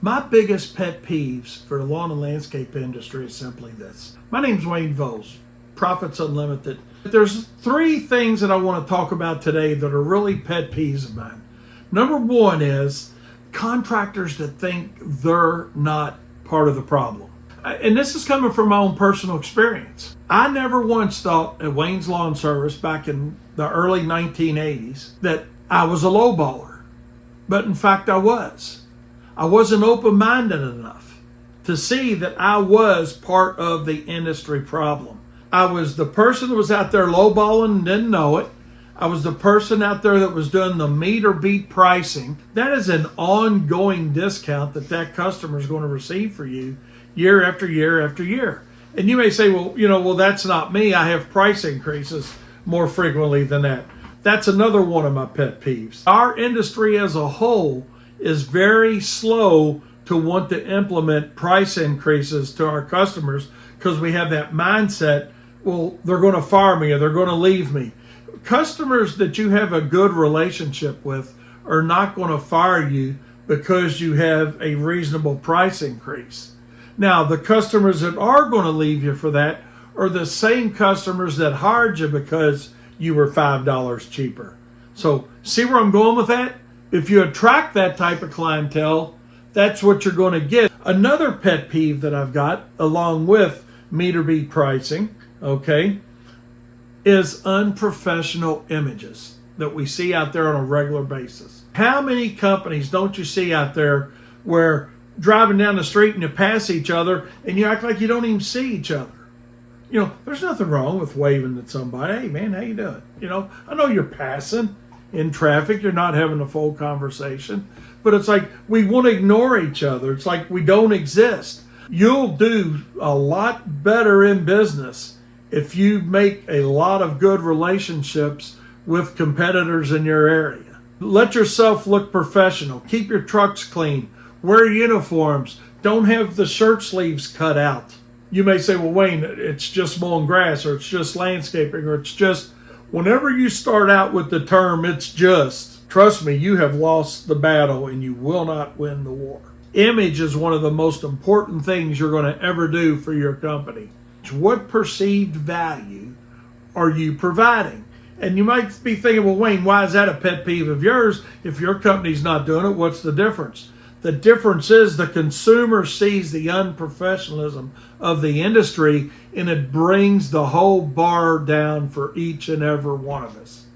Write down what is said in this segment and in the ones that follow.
My biggest pet peeves for the lawn and landscape industry is simply this. My name's Wayne Voles, Profits Unlimited. There's three things that I want to talk about today that are really pet peeves of mine. Number one is contractors that think they're not part of the problem. And this is coming from my own personal experience. I never once thought at Wayne's Lawn Service back in the early 1980s that I was a lowballer. But in fact, I was. I wasn't open-minded enough to see that I was part of the industry problem. I was the person that was out there lowballing and didn't know it. I was the person out there that was doing the meet or beat pricing. That is an ongoing discount that customer is going to receive for you year after year after year. And you may say, well, that's not me. I have price increases more frequently than that. That's another one of my pet peeves. Our industry as a whole is very slow to want to implement price increases to our customers because we have that mindset, well, they're going to fire me or they're going to leave me. Customers that you have a good relationship with are not going to fire you because you have a reasonable price increase. Now, the customers that are going to leave you for that are the same customers that hired you because you were $5 cheaper. So see where I'm going with that? If you attract that type of clientele, that's what you're going to get. Another pet peeve that I've got, along with meter beat pricing, okay, is unprofessional images that we see out there on a regular basis. How many companies don't you see out there where driving down the street and you pass each other and you act like you don't even see each other? You know, there's nothing wrong with waving at somebody. Hey man, how you doing? You know, I know you're passing in traffic, you're not having a full conversation, but it's like we want to ignore each other. It's like we don't exist. You'll do a lot better in business if you make a lot of good relationships with competitors in your area. Let yourself look professional. Keep your trucks clean. Wear uniforms. Don't have the shirt sleeves cut out. You may say, well, Wayne, it's just mowing grass, or it's just landscaping, or it's just... Whenever you start out with the term, it's just, trust me, you have lost the battle and you will not win the war. Image is one of the most important things you're going to ever do for your company. What perceived value are you providing? And you might be thinking, well, Wayne, why is that a pet peeve of yours? If your company's not doing it, what's the difference? The difference is the consumer sees the unprofessionalism of the industry and it brings the whole bar down for each and every one of us.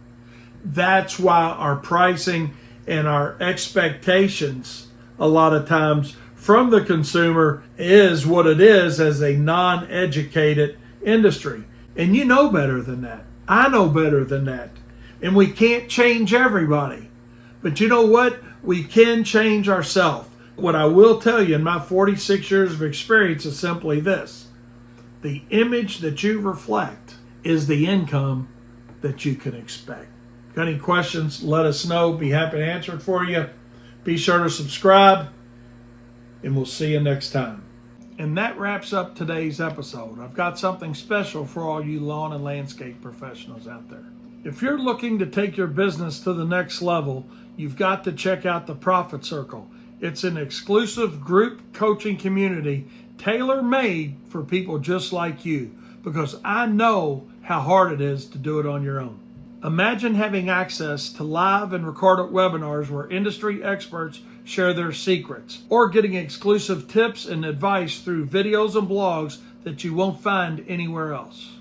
That's why our pricing and our expectations a lot of times from the consumer is what it is as a non-educated industry. And you know better than that. I know better than that. And we can't change everybody. But you know what? We can change ourselves. What I will tell you in my 46 years of experience is simply this. The image that you reflect is the income that you can expect. Got any questions? Let us know. Be happy to answer it for you. Be sure to subscribe, and we'll see you next time. And that wraps up today's episode. I've got something special for all you lawn and landscape professionals out there. If you're looking to take your business to the next level, you've got to check out the Profit Circle. It's an exclusive group coaching community tailor-made for people just like you, because I know how hard it is to do it on your own. Imagine having access to live and recorded webinars where industry experts share their secrets, or getting exclusive tips and advice through videos and blogs that you won't find anywhere else.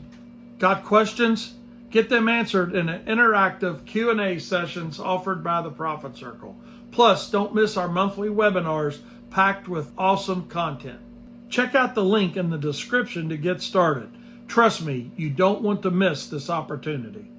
Got questions? Get them answered in an interactive Q&A sessions offered by the Profit Circle. Plus, don't miss our monthly webinars packed with awesome content. Check out the link in the description to get started. Trust me, you don't want to miss this opportunity.